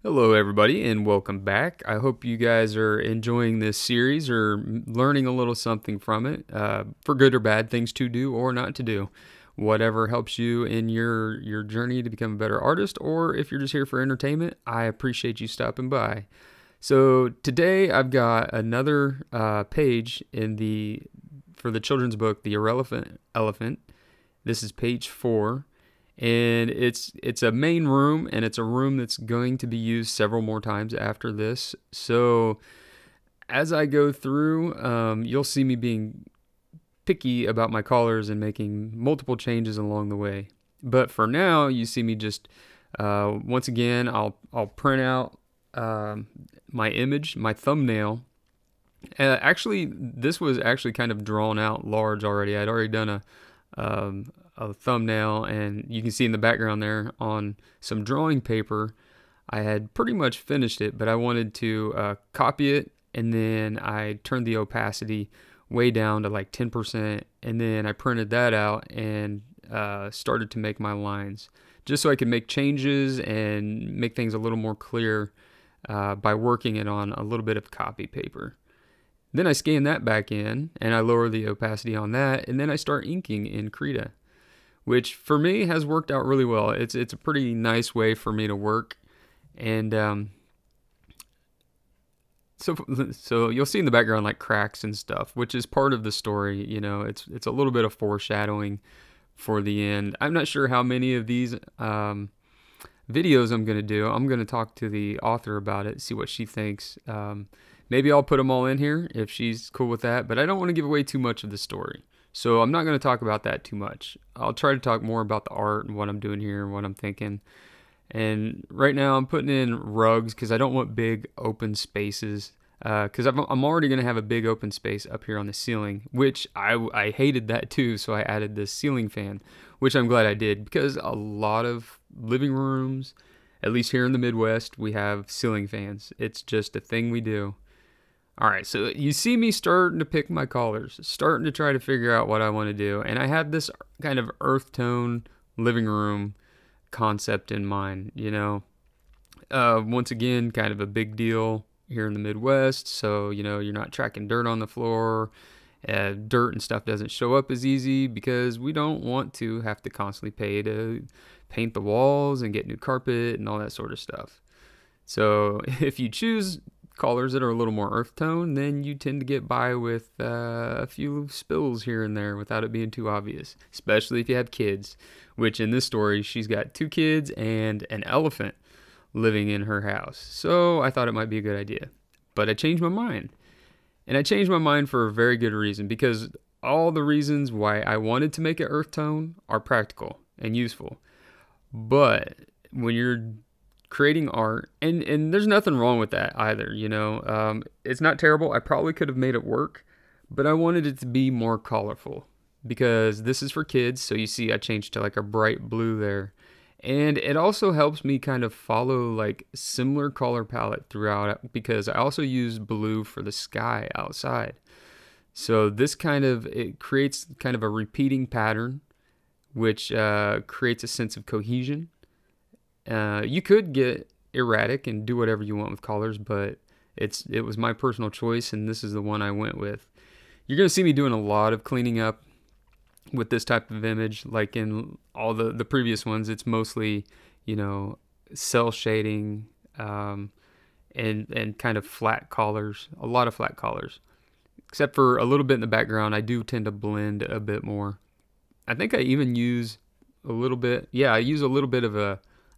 Hello, everybody, and welcome back. I hope you guys are enjoying this series or learning a little something from it, for good or bad, things to do or not to do. Whatever helps you in your journey to become a better artist, or if you're just here for entertainment, I appreciate you stopping by. So today I've got another page in the for the children's book, The Irrelevant Elephant. This is page 4, and it's a main room, and it's a room that's going to be used several more times after this. So as I go through, you'll see me being picky about my colors and making multiple changes along the way. But for now, you see me just once again, I'll print out my image, my thumbnail. Actually, this was actually kind of drawn out large already. I'd already done a thumbnail, and you can see in the background there on some drawing paper, I had pretty much finished it, but I wanted to copy it, and then I turned the opacity way down to like 10%, and then I printed that out and started to make my lines, just so I could make changes and make things a little more clear by working it on a little bit of copy paper. Then I scan that back in, and I lower the opacity on that, and then I start inking in Krita, which for me has worked out really well. It's a pretty nice way for me to work, and so you'll see in the background like cracks and stuff, which is part of the story. You know, it's a little bit of foreshadowing for the end. I'm not sure how many of these videos I'm gonna do. I'm gonna talk to the author about it, see what she thinks. Maybe I'll put them all in here if she's cool with that, but I don't want to give away too much of the story. So I'm not going to talk about that too much. I'll try to talk more about the art and what I'm doing here and what I'm thinking. And right now I'm putting in rugs because I don't want big open spaces. Because I'm already going to have a big open space up here on the ceiling, which I hated that too. So I added this ceiling fan, which I'm glad I did, because a lot of living rooms, at least here in the Midwest, we have ceiling fans. It's just a thing we do. All right, so you see me starting to pick my colors, starting to try to figure out what I want to do. And I had this kind of earth tone living room concept in mind, you know. Once again, kind of a big deal here in the Midwest. So, you know, you're not tracking dirt on the floor. Dirt and stuff doesn't show up as easy because we don't want to have to constantly pay to paint the walls and get new carpet and all that sort of stuff. So if you choose colors that are a little more earth tone, then you tend to get by with a few spills here and there without it being too obvious, especially if you have kids, which in this story, she's got 2 kids and an elephant living in her house. So I thought it might be a good idea, but I changed my mind. And I changed my mind for a very good reason, because all the reasons why I wanted to make it earth tone are practical and useful. But when you're creating art, and there's nothing wrong with that either, you know, it's not terrible. I probably could have made it work, but I wanted it to be more colorful because this is for kids. So you see I changed to like a bright blue there, and it also helps me kind of follow like similar color palette throughout, because I also use blue for the sky outside. So this it creates kind of a repeating pattern, which creates a sense of cohesion. You could get erratic and do whatever you want with colors, but it was my personal choice, and this is the one I went with. You're going to see me doing a lot of cleaning up with this type of image. Like in all the previous ones, it's mostly, you know, cell shading, and kind of flat colors, a lot of flat colors. Except for a little bit in the background, I do tend to blend a bit more. I think I even use a little bit, I use a little bit of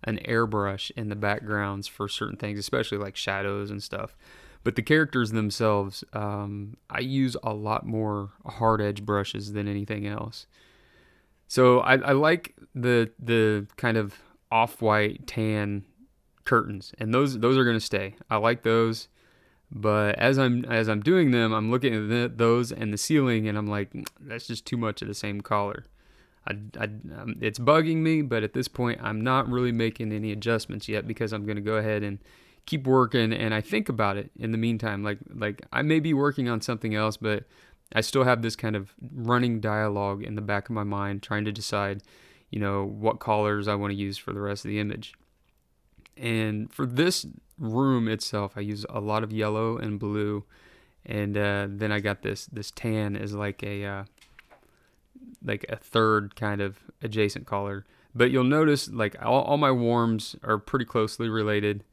an airbrush in the backgrounds for certain things, especially like shadows and stuff. But the characters themselves, I use a lot more hard edge brushes than anything else. So I like the kind of off-white tan curtains, and those are going to stay. I like those. But as I'm doing them, I'm looking at those and the ceiling, and I'm like, that's just too much of the same color. It's bugging me, but at this point, I'm not really making any adjustments yet, because I'm going to go ahead and keep working, and I think about it in the meantime. Like I may be working on something else, but I still have this kind of running dialogue in the back of my mind, trying to decide, you know, what colors I want to use for the rest of the image. And for this room itself, I use a lot of yellow and blue, and then I got this tan as like a third kind of adjacent color. But you'll notice like all my warms are pretty closely related,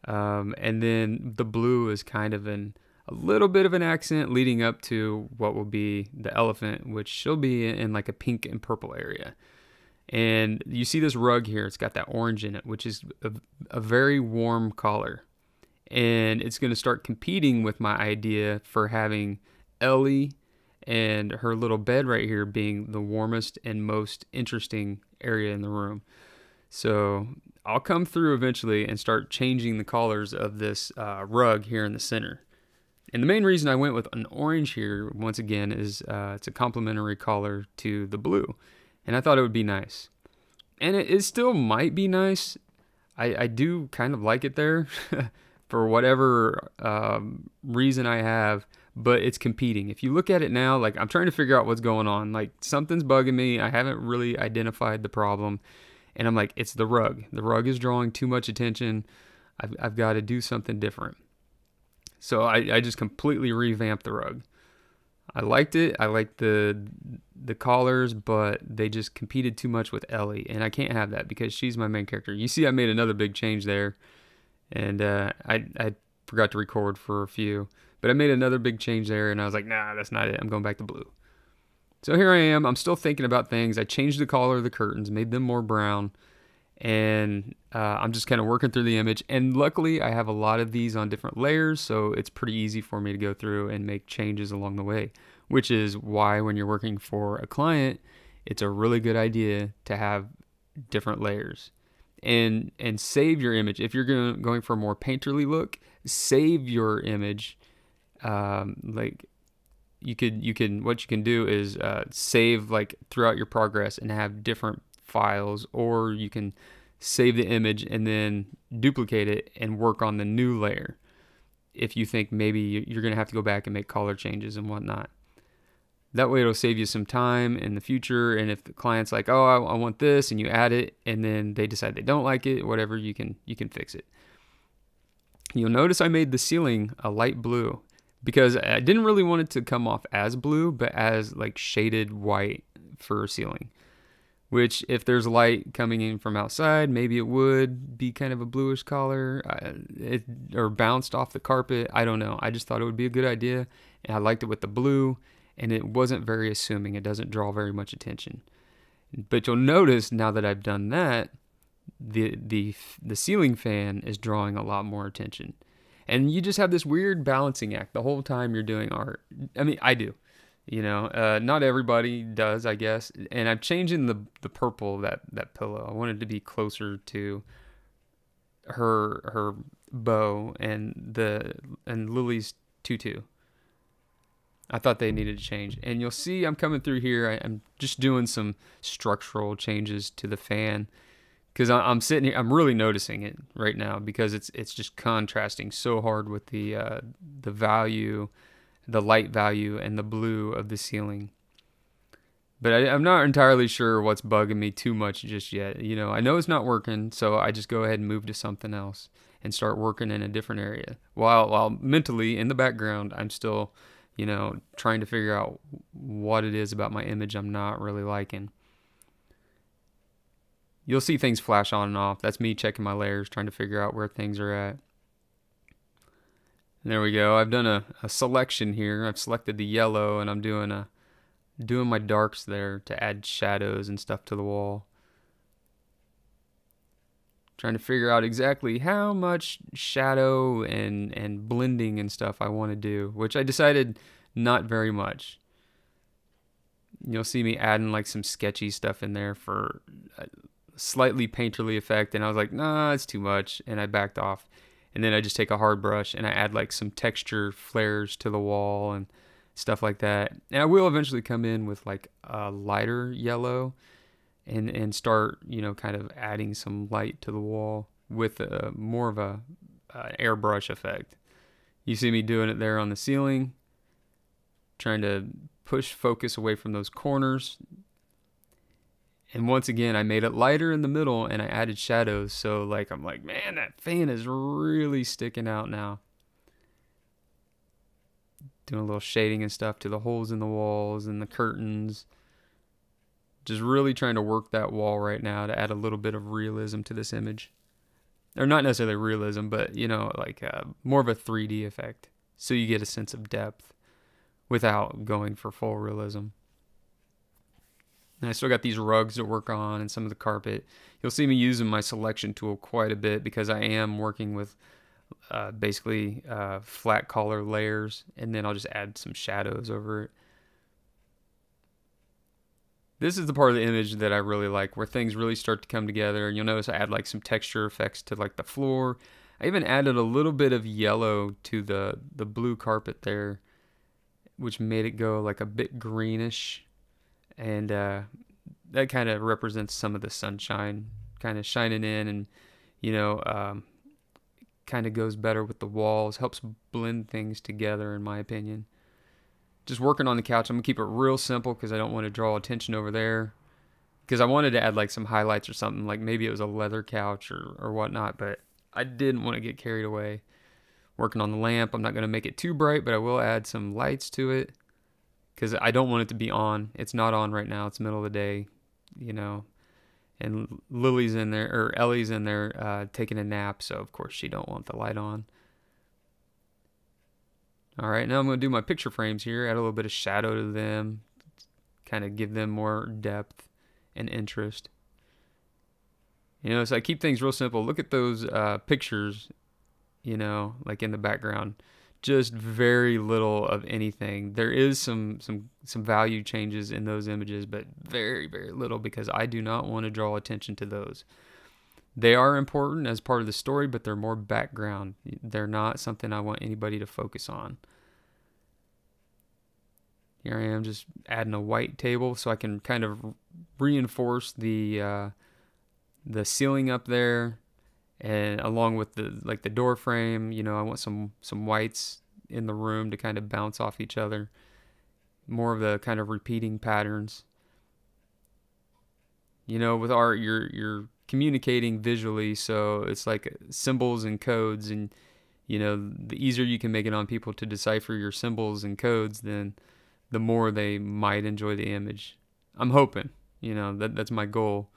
and then the blue is kind of a little bit of an accent leading up to what will be the elephant, which she'll be in like a pink and purple area. And you see this rug here, it's got that orange in it, which is a very warm color. And it's going to start competing with my idea for having Ellie and her little bed right here being the warmest and most interesting area in the room. So I'll come through eventually and start changing the colors of this rug here in the center. And the main reason I went with an orange here, once again, is it's a complementary color to the blue. And I thought it would be nice. And it still might be nice. I do kind of like it there for whatever reason I have, but it's competing. If you look at it now, like I'm trying to figure out what's going on. Like something's bugging me. I haven't really identified the problem. And I'm like, it's the rug. The rug is drawing too much attention. I've got to do something different. So I just completely revamped the rug. I liked it. I liked the collars, but they just competed too much with Ellie, and I can't have that because she's my main character. You see I made another big change there, and I forgot to record for a few, but I made another big change there, and I was like, nah, that's not it. I'm going back to blue. So here I am. I'm still thinking about things. I changed the color of the curtains, made them more brown, and I'm just kind of working through the image. And luckily, I have a lot of these on different layers, so it's pretty easy for me to go through and make changes along the way, which is why when you're working for a client, it's a really good idea to have different layers. And save your image. If you're going for a more painterly look, save your image. Like you can what you can do is save like throughout your progress and have different files, or you can save the image and then duplicate it and work on the new layer if you think maybe you're going to have to go back and make color changes and whatnot. That way it'll save you some time in the future, and if the client's like, oh, I want this, and you add it and then they decide they don't like it, whatever, you can fix it. You'll notice I made the ceiling a light blue because I didn't really want it to come off as blue, but as like shaded white for a ceiling. Which, if there's light coming in from outside, maybe it would be kind of a bluish color, or bounced off the carpet. I don't know. I just thought it would be a good idea, and I liked it with the blue, and it wasn't very assuming. It doesn't draw very much attention. But you'll notice now that I've done that, the ceiling fan is drawing a lot more attention, and you just have this weird balancing act the whole time you're doing art. I mean, I do. You know, not everybody does, I guess. And I'm changing the purple, that pillow. I wanted to be closer to her bow and Lily's tutu. I thought they needed to change. And you'll see I'm coming through here. I'm just doing some structural changes to the fan because I'm sitting here. I'm really noticing it right now because it's just contrasting so hard with the value, the light value, and the blue of the ceiling. But I'm not entirely sure what's bugging me too much just yet. You know, I know it's not working, so I just go ahead and move to something else and start working in a different area. While mentally in the background, I'm still, you know, trying to figure out what it is about my image I'm not really liking. You'll see things flash on and off. That's me checking my layers, trying to figure out where things are at. There we go. I've done a selection here. I've selected the yellow, and I'm doing my darks there to add shadows and stuff to the wall. Trying to figure out exactly how much shadow and blending and stuff I want to do, which I decided not very much. You'll see me adding like some sketchy stuff in there for a slightly painterly effect, and I was like, nah, it's too much, and I backed off. And then I just take a hard brush and I add like some texture flares to the wall and stuff like that. And I will eventually come in with like a lighter yellow and start, you know, kind of adding some light to the wall with more of a airbrush effect. You see me doing it there on the ceiling, trying to push focus away from those corners. And once again, I made it lighter in the middle and I added shadows. So like, I'm like, man, that fan is really sticking out now. Doing a little shading and stuff to the holes in the walls and the curtains. Just really trying to work that wall right now to add a little bit of realism to this image. Or not necessarily realism, but, you know, like more of a 3D effect. So you get a sense of depth without going for full realism. And I still got these rugs to work on and some of the carpet. You'll see me using my selection tool quite a bit because I am working with basically flat color layers, and then I'll just add some shadows over it. This is the part of the image that I really like, where things really start to come together. And you'll notice I add like some texture effects to like the floor. I even added a little bit of yellow to the blue carpet there, which made it go like a bit greenish. And that kind of represents some of the sunshine kind of shining in, and, you know, kind of goes better with the walls, helps blend things together, in my opinion. Just working on the couch. I'm going to keep it real simple because I don't want to draw attention over there. Because I wanted to add like some highlights or something, like maybe it was a leather couch or whatnot, but I didn't want to get carried away. Working on the lamp. I'm not going to make it too bright, but I will add some lights to it because I don't want it to be on. It's not on right now. It's middle of the day, you know. And Lily's in there, or Ellie's in there taking a nap, so of course she don't want the light on. All right, now I'm going to do my picture frames here, add a little bit of shadow to them, kind of give them more depth and interest. You know, so I keep things real simple. Look at those pictures, you know, like in the background. Just very little of anything. There is some value changes in those images, but very, very little because I do not want to draw attention to those. They are important as part of the story, but they're more background. They're not something I want anybody to focus on. Here I am just adding a white table so I can kind of reinforce the ceiling up there. And along with the door frame, you know, I want some whites in the room to kind of bounce off each other. More of the kind of repeating patterns. You know, with art, you're communicating visually, so it's like symbols and codes, and, you know, the easier you can make it on people to decipher your symbols and codes, then the more they might enjoy the image. I'm hoping, you know, that's my goal.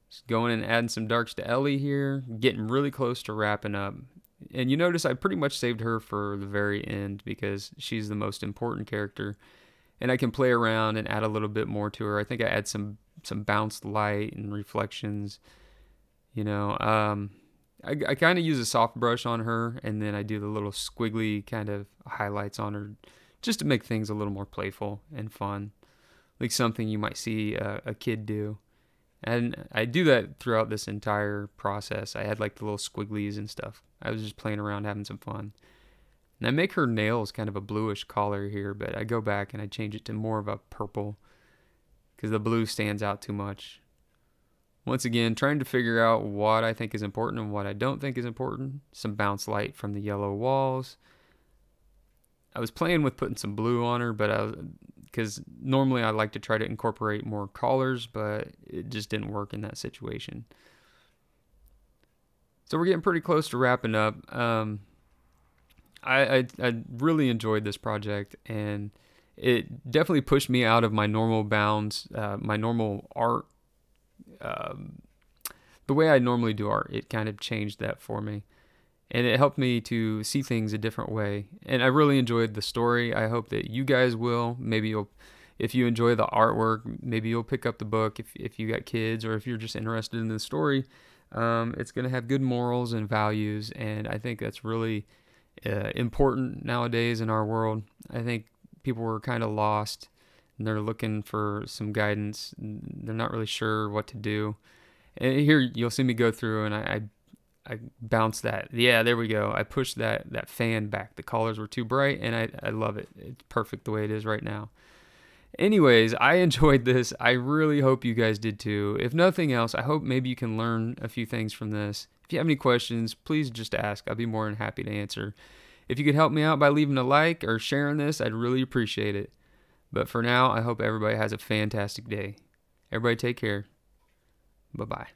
Just going and adding some darks to Ellie here, getting really close to wrapping up. And you notice I pretty much saved her for the very end because she's the most important character. And I can play around and add a little bit more to her. I think I add some bounced light and reflections. You know, I kind of use a soft brush on her, and then I do the little squiggly kind of highlights on her just to make things a little more playful and fun. Like something you might see a kid do. And I do that throughout this entire process. I had like the little squigglies and stuff. I was just playing around, having some fun. And I make her nails kind of a bluish color here, but I go back and I change it to more of a purple because the blue stands out too much. Once again, trying to figure out what I think is important and what I don't think is important. Some bounce light from the yellow walls. I was playing with putting some blue on her, but because normally I like to try to incorporate more colors, but it just didn't work in that situation. So we're getting pretty close to wrapping up. I really enjoyed this project, and it definitely pushed me out of my normal bounds, my normal art. The way I normally do art, it kind of changed that for me. And it helped me to see things a different way. And I really enjoyed the story. I hope that you guys will. Maybe if you enjoy the artwork, maybe you'll pick up the book if you got kids, or if you're just interested in the story. It's going to have good morals and values, and I think that's really important nowadays in our world. I think people were kind of lost, and they're looking for some guidance. They're not really sure what to do. And here you'll see me go through, and I bounce that. Yeah, there we go. I pushed that fan back. The colors were too bright, and I love it. It's perfect the way it is right now. Anyways, I enjoyed this. I really hope you guys did too. If nothing else, I hope maybe you can learn a few things from this. If you have any questions, please just ask. I'll be more than happy to answer. If you could help me out by leaving a like or sharing this, I'd really appreciate it. But for now, I hope everybody has a fantastic day. Everybody take care. Bye bye.